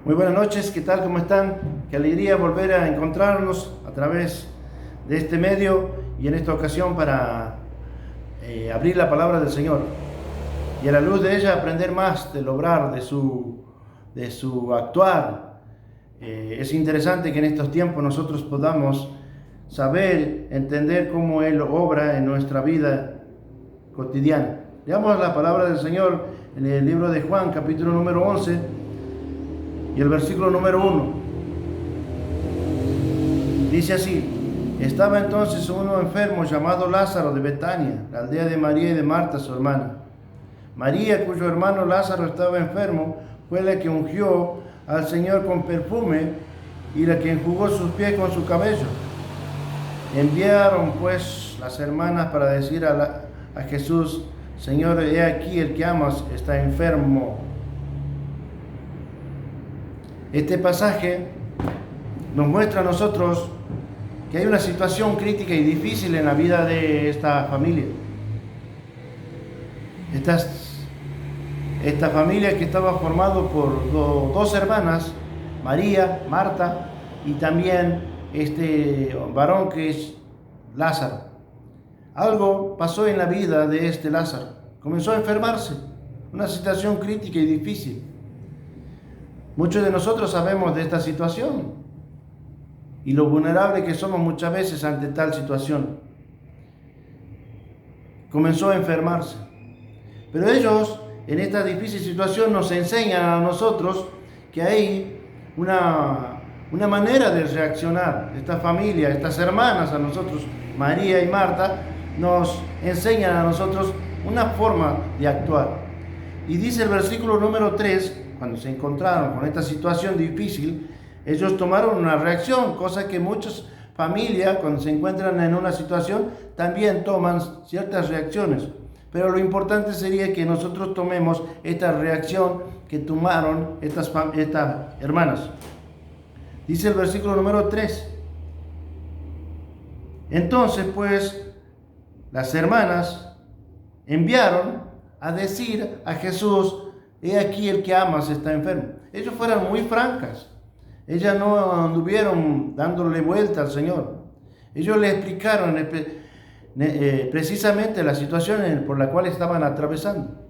Muy buenas noches, ¿qué tal? ¿Cómo están? Qué alegría volver a encontrarnos a través de este medio y en esta ocasión para abrir la palabra del Señor y a la luz de ella aprender más del obrar, de su actuar. Es interesante que en estos tiempos nosotros podamos saber, entender cómo Él obra en nuestra vida cotidiana. Leamos la palabra del Señor en el libro de Juan, capítulo número 11. Y el versículo número 1 dice así: estaba entonces uno enfermo llamado Lázaro de Betania, la aldea de María y de Marta su hermana. María, cuyo hermano Lázaro estaba enfermo, fue la que ungió al Señor con perfume y la que enjugó sus pies con su cabello. Enviaron pues las hermanas para decir a Jesús: Señor, he aquí el que amas está enfermo. Este pasaje nos muestra a nosotros que hay una situación crítica y difícil en la vida de esta familia. Esta familia que estaba formada por dos hermanas, María, Marta, y también este varón que es Lázaro. Algo pasó en la vida de este Lázaro. Comenzó a enfermarse. Una situación crítica y difícil. Muchos de nosotros sabemos de esta situación y lo vulnerable que somos muchas veces ante tal situación. Comenzó a enfermarse. Pero ellos, en esta difícil situación, nos enseñan a nosotros que hay una manera de reaccionar. Esta familia, estas hermanas a nosotros, María y Marta, nos enseñan a nosotros una forma de actuar. Y dice el versículo número 3, cuando se encontraron con esta situación difícil, ellos tomaron una reacción, cosa que muchas familias, cuando se encuentran en una situación, también toman ciertas reacciones. Pero lo importante sería que nosotros tomemos esta reacción que tomaron estas hermanas. Dice el versículo número 3. Entonces, pues, las hermanas enviaron a decir a Jesús: he aquí el que amas está enfermo. Ellos fueron muy francas. Ellas no anduvieron dándole vuelta al Señor. Ellos le explicaron precisamente la situación por la cual estaban atravesando.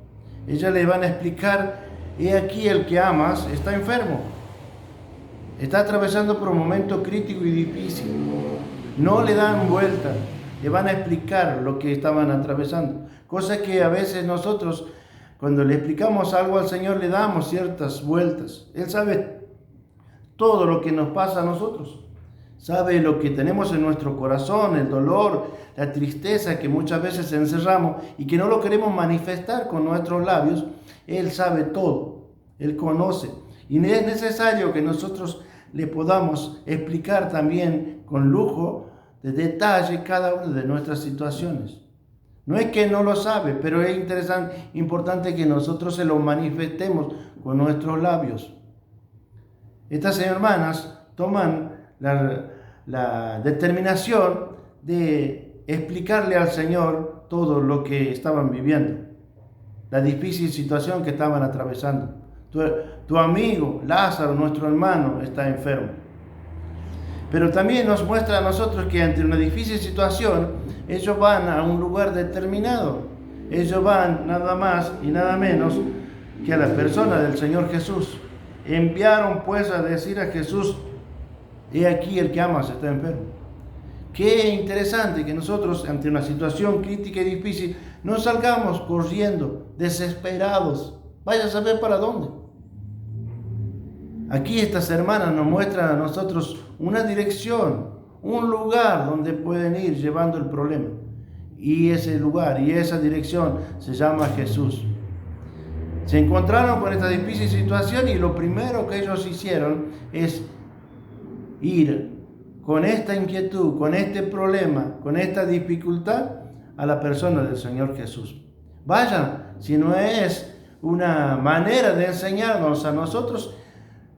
Ellas le van a explicar: he aquí el que amas está enfermo. Está atravesando por un momento crítico y difícil. No le dan vuelta. Le van a explicar lo que estaban atravesando. Cosa que a veces nosotros, cuando le explicamos algo al Señor, le damos ciertas vueltas. Él sabe todo lo que nos pasa a nosotros. Sabe lo que tenemos en nuestro corazón, el dolor, la tristeza que muchas veces encerramos y que no lo queremos manifestar con nuestros labios. Él sabe todo. Él conoce. Y es necesario que nosotros le podamos explicar también con lujo de detalle cada una de nuestras situaciones. No es que no lo sabe, pero es importante que nosotros se lo manifestemos con nuestros labios. Estas hermanas toman la determinación de explicarle al Señor todo lo que estaban viviendo, la difícil situación que estaban atravesando. Tu amigo Lázaro, nuestro hermano, está enfermo. Pero también nos muestra a nosotros que ante una difícil situación, ellos van a un lugar determinado. Ellos van nada más y nada menos que a la persona del Señor Jesús. Enviaron pues a decir a Jesús: he aquí el que amas está enfermo. Qué interesante que nosotros ante una situación crítica y difícil no salgamos corriendo, desesperados. Vaya a saber para dónde. Aquí estas hermanas nos muestran a nosotros una dirección, un lugar donde pueden ir llevando el problema. Y ese lugar y esa dirección se llama Jesús. Se encontraron con esta difícil situación y lo primero que ellos hicieron es ir con esta inquietud, con este problema, con esta dificultad a la persona del Señor Jesús. Vayan, si no es una manera de enseñarnos a nosotros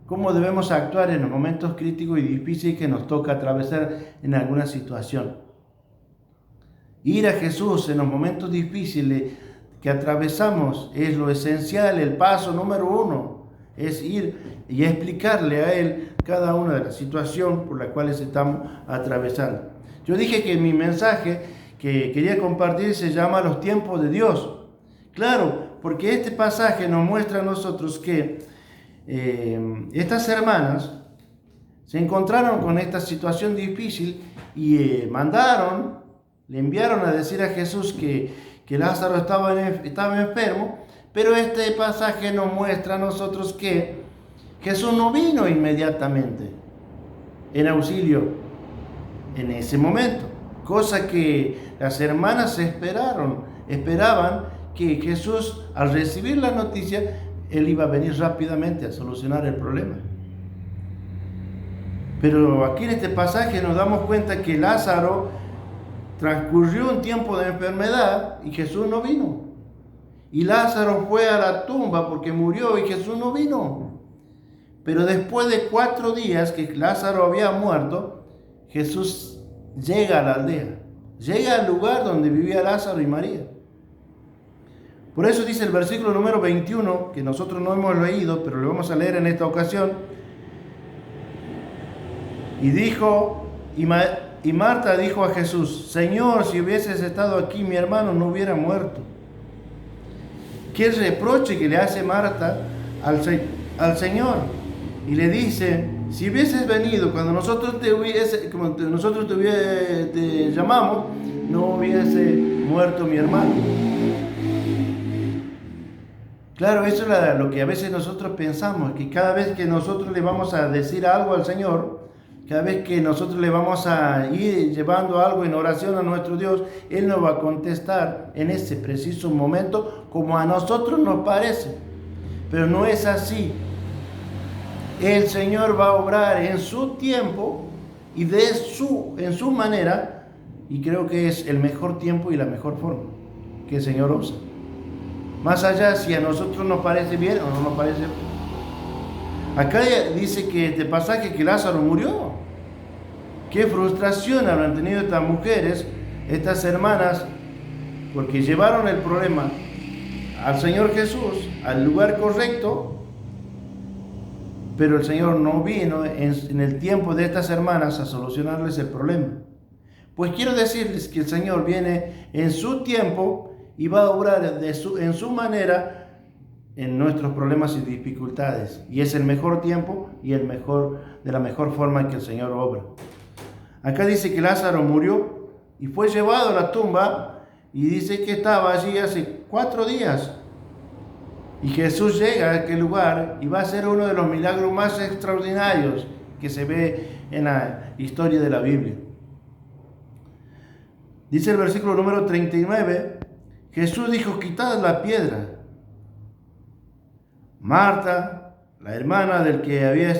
cómo debemos actuar en los momentos críticos y difíciles que nos toca atravesar en alguna situación. Ir a Jesús en los momentos difíciles que atravesamos es lo esencial, el paso número 1. es ir y explicarle a Él cada una de las situaciones por las cuales estamos atravesando. Yo dije que mi mensaje que quería compartir se llama Los tiempos de Dios. Claro, porque este pasaje nos muestra a nosotros que estas hermanas se encontraron con esta situación difícil y le enviaron a decir a Jesús que Lázaro estaba enfermo, pero este pasaje nos muestra a nosotros que Jesús no vino inmediatamente en auxilio en ese momento, cosa que las hermanas esperaban que Jesús, al recibir la noticia, Él iba a venir rápidamente a solucionar el problema. Pero aquí en este pasaje nos damos cuenta que Lázaro transcurrió un tiempo de enfermedad y Jesús no vino. Y Lázaro fue a la tumba porque murió y Jesús no vino. Pero después de 4 días que Lázaro había muerto, Jesús llega a la aldea, llega al lugar donde vivía Lázaro y María. Por eso dice el versículo número 21, que nosotros no hemos leído, pero lo vamos a leer en esta ocasión. Y Marta dijo a Jesús: Señor, si hubieses estado aquí, mi hermano no hubiera muerto. ¿Qué reproche que le hace Marta al Señor? Y le dice: si hubieses venido cuando nosotros te llamamos, no hubiese muerto mi hermano. Claro, eso es lo que a veces nosotros pensamos, que cada vez que nosotros le vamos a decir algo al Señor, cada vez que nosotros le vamos a ir llevando algo en oración a nuestro Dios, Él nos va a contestar en ese preciso momento como a nosotros nos parece. Pero no es así. El Señor va a obrar en su tiempo y en su manera, y creo que es el mejor tiempo y la mejor forma que el Señor usa. Más allá si a nosotros nos parece bien o no nos parece bien. Acá dice que este pasaje que Lázaro murió. Qué frustración habrán tenido estas mujeres, estas hermanas, porque llevaron el problema al Señor Jesús, al lugar correcto, pero el Señor no vino en el tiempo de estas hermanas a solucionarles el problema. Pues quiero decirles que el Señor viene en su tiempo y va a obrar en su manera en nuestros problemas y dificultades. Y es el mejor tiempo y de la mejor forma que el Señor obra. Acá dice que Lázaro murió y fue llevado a la tumba y dice que estaba allí hace 4 días. Y Jesús llega a aquel lugar y va a ser uno de los milagros más extraordinarios que se ve en la historia de la Biblia. Dice el versículo número 39, Jesús dijo: quitad la piedra. Marta, la hermana del que había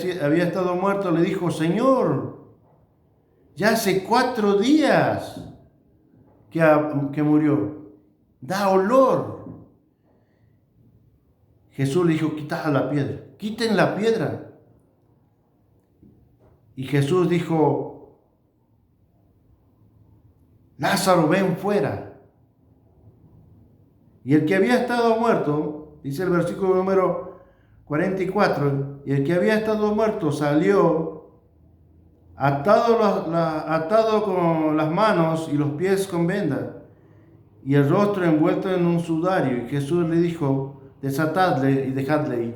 estado muerto, le dijo: Señor, ya hace 4 días que murió, da olor. Jesús le dijo: quitad la piedra, quiten la piedra. Y Jesús dijo: Lázaro, ven fuera. Y el que había estado muerto, dice el versículo número 44, y el que había estado muerto salió atado con las manos y los pies con venda, y el rostro envuelto en un sudario. Y Jesús le dijo: desatadle y dejadle ir.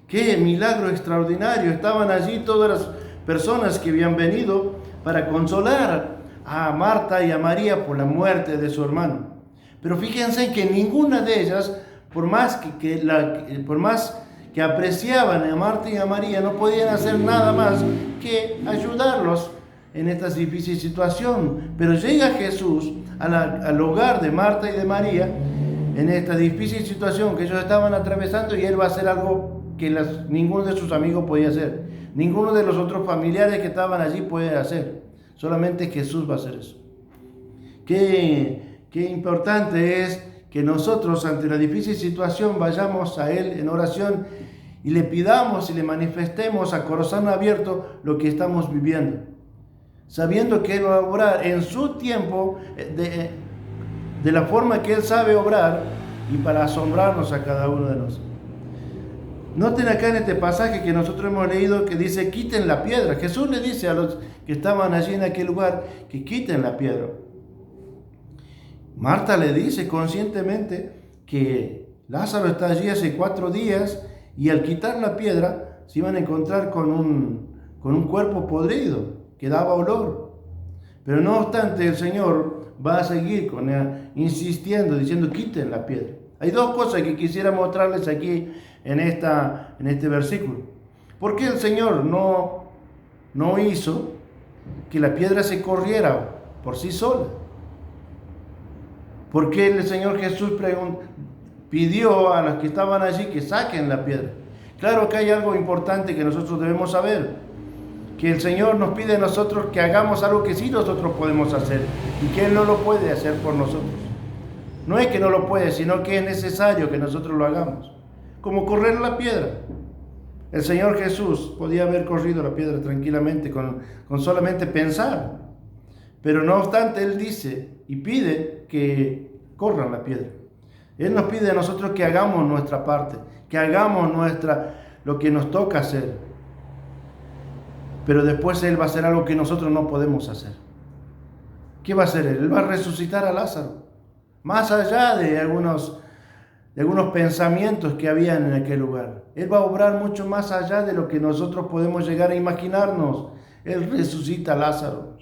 ¡Qué milagro extraordinario! Estaban allí todas las personas que habían venido para consolar a Marta y a María por la muerte de su hermano. Pero fíjense que ninguna de ellas, por más que apreciaban a Marta y a María, no podían hacer nada más que ayudarlos en esta difícil situación. Pero llega Jesús al hogar de Marta y de María en esta difícil situación que ellos estaban atravesando, y Él va a hacer algo que ninguno de sus amigos podía hacer. Ninguno de los otros familiares que estaban allí puede hacer. Solamente Jesús va a hacer eso. Qué importante es que nosotros, ante la difícil situación, vayamos a Él en oración y le pidamos y le manifestemos a corazón abierto lo que estamos viviendo, sabiendo que Él va a obrar en su tiempo, de la forma que Él sabe obrar, y para asombrarnos a cada uno de nosotros. Noten acá en este pasaje que nosotros hemos leído que dice, quiten la piedra. Jesús le dice a los que estaban allí en aquel lugar que quiten la piedra. Marta le dice conscientemente que Lázaro está allí hace 4 días y al quitar la piedra se iban a encontrar con un cuerpo podrido que daba olor. Pero no obstante, el Señor va a seguir insistiendo, diciendo, quiten la piedra. Hay 2 cosas que quisiera mostrarles aquí en este versículo. ¿Por qué el Señor no hizo que la piedra se corriera por sí sola? ¿Por qué el Señor Jesús pidió a los que estaban allí que saquen la piedra? Claro que hay algo importante que nosotros debemos saber, que el Señor nos pide a nosotros que hagamos algo que sí nosotros podemos hacer y que Él no lo puede hacer por nosotros. No es que no lo puede, sino que es necesario que nosotros lo hagamos. Como correr la piedra. El Señor Jesús podía haber corrido la piedra tranquilamente con solamente pensar. Pero no obstante, Él dice y pide que corran la piedra. Él nos pide a nosotros que hagamos nuestra parte, que hagamos lo que nos toca hacer. Pero después Él va a hacer algo que nosotros no podemos hacer. ¿Qué va a hacer Él? Él va a resucitar a Lázaro. Más allá de algunos pensamientos que habían en aquel lugar. Él va a obrar mucho más allá de lo que nosotros podemos llegar a imaginarnos. Él resucita a Lázaro.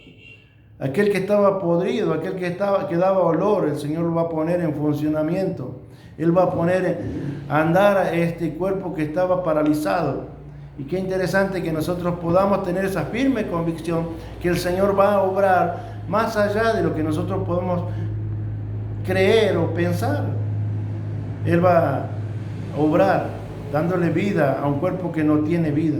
Aquel que estaba podrido, aquel que daba olor, el Señor lo va a poner en funcionamiento. Él va a poner a andar a este cuerpo que estaba paralizado. Y qué interesante que nosotros podamos tener esa firme convicción que el Señor va a obrar más allá de lo que nosotros podemos creer o pensar. Él va a obrar dándole vida a un cuerpo que no tiene vida,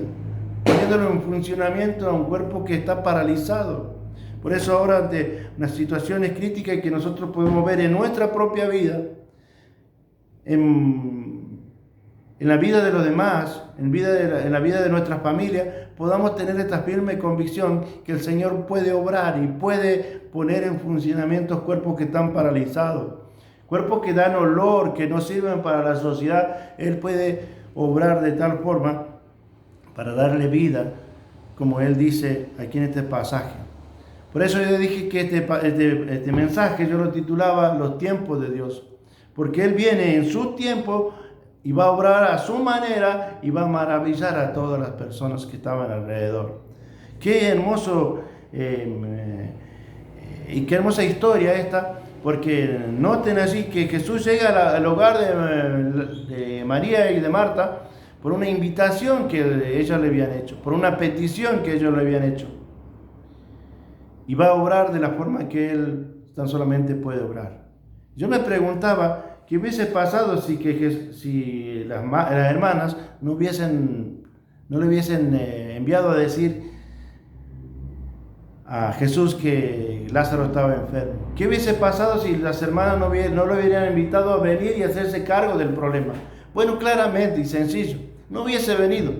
poniéndolo en funcionamiento a un cuerpo que está paralizado. Por eso ahora, ante unas situaciones críticas que nosotros podemos ver en nuestra propia vida, en la vida de los demás, en la vida de nuestras familias, podamos tener esta firme convicción que el Señor puede obrar y puede poner en funcionamiento cuerpos que están paralizados, cuerpos que dan olor, que no sirven para la sociedad. Él puede obrar de tal forma para darle vida, como Él dice aquí en este pasaje. Por eso yo dije que este mensaje yo lo titulaba Los tiempos de Dios, porque Él viene en su tiempo y va a obrar a su manera y va a maravillar a todas las personas que estaban alrededor. Qué hermoso y qué hermosa historia esta, porque noten allí que Jesús llega al hogar de María y de Marta por una invitación que ellas le habían hecho, por una petición que ellos le habían hecho. Y va a obrar de la forma que Él tan solamente puede obrar. Yo me preguntaba, ¿qué hubiese pasado si las hermanas no le hubiesen enviado a decir a Jesús que Lázaro estaba enfermo? ¿Qué hubiese pasado si las hermanas no lo hubieran invitado a venir y hacerse cargo del problema? Bueno, claramente y sencillo, no hubiese venido.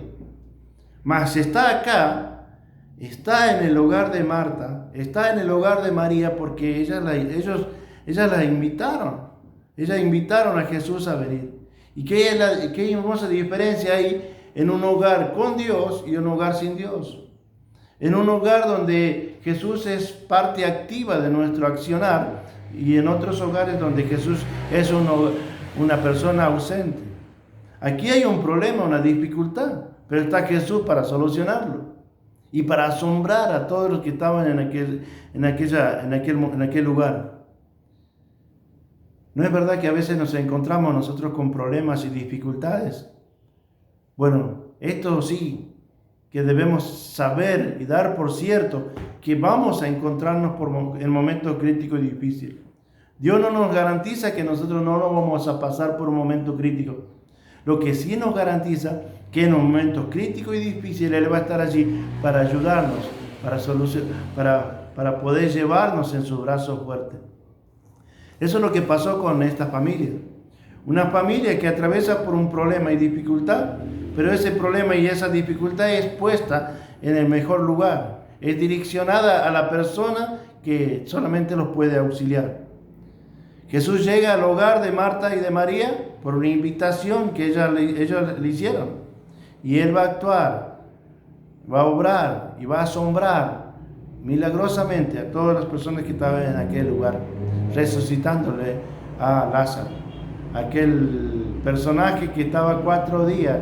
Mas está acá, está en el hogar de Marta, está en el hogar de María, porque ellas la invitaron. Ellas invitaron a Jesús a venir. ¿Y qué hermosa diferencia hay en un hogar con Dios y un hogar sin Dios? En un hogar donde Jesús es parte activa de nuestro accionar y en otros hogares donde Jesús es una persona ausente. Aquí hay un problema, una dificultad, pero está Jesús para solucionarlo y para asombrar a todos los que estaban en aquel lugar. ¿No es verdad que a veces nos encontramos nosotros con problemas y dificultades? Bueno, esto sí, que debemos saber y dar por cierto que vamos a encontrarnos en momentos críticos y difíciles. Dios no nos garantiza que nosotros no lo vamos a pasar por un momento crítico. Lo que sí nos garantiza que en un momento crítico y difícil Él va a estar allí para ayudarnos, para poder llevarnos en sus brazos fuertes. Eso es lo que pasó con esta familia. Una familia que atraviesa por un problema y dificultad, pero ese problema y esa dificultad es puesta en el mejor lugar. Es direccionada a la persona que solamente los puede auxiliar. Jesús llega al hogar de Marta y de María por una invitación que ellos le hicieron. y Él va a actuar, va a obrar y va a asombrar milagrosamente a todas las personas que estaban en aquel lugar, resucitándole a Lázaro, aquel personaje que estaba 4 días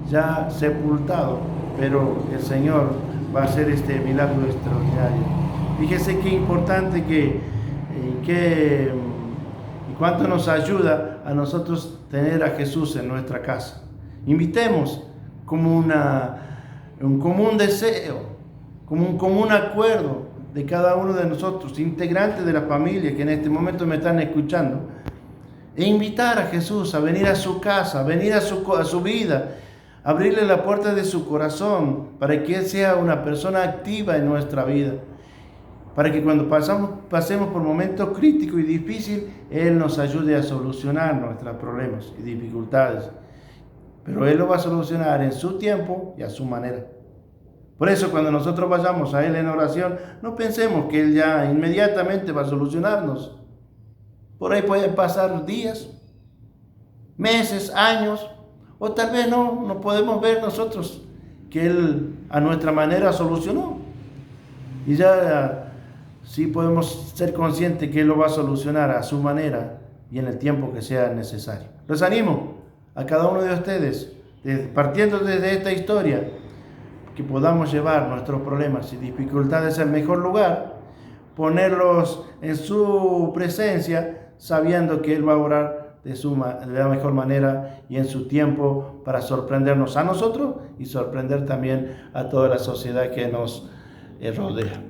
ya sepultado, pero el Señor va a hacer este milagro extraordinario. Fíjese qué importante y cuánto nos ayuda a nosotros tener a Jesús en nuestra casa. Invitemos como un común deseo, como un común acuerdo de cada uno de nosotros, integrantes de la familia que en este momento me están escuchando, e invitar a Jesús a venir a su casa, a venir a su vida, abrirle la puerta de su corazón para que Él sea una persona activa en nuestra vida, para que cuando pasemos por momentos críticos y difíciles, Él nos ayude a solucionar nuestros problemas y dificultades. Pero Él lo va a solucionar en su tiempo y a su manera. Por eso cuando nosotros vayamos a Él en oración, no pensemos que Él ya inmediatamente va a solucionarnos. Por ahí pueden pasar días, meses, años, o tal vez no podemos ver nosotros que Él a nuestra manera solucionó. Y ya sí podemos ser conscientes que Él lo va a solucionar a su manera y en el tiempo que sea necesario. Los animo a cada uno de ustedes, partiendo desde esta historia, que podamos llevar nuestros problemas y dificultades al mejor lugar, ponerlos en su presencia, sabiendo que Él va a orar de la mejor manera y en su tiempo para sorprendernos a nosotros y sorprender también a toda la sociedad que nos rodea.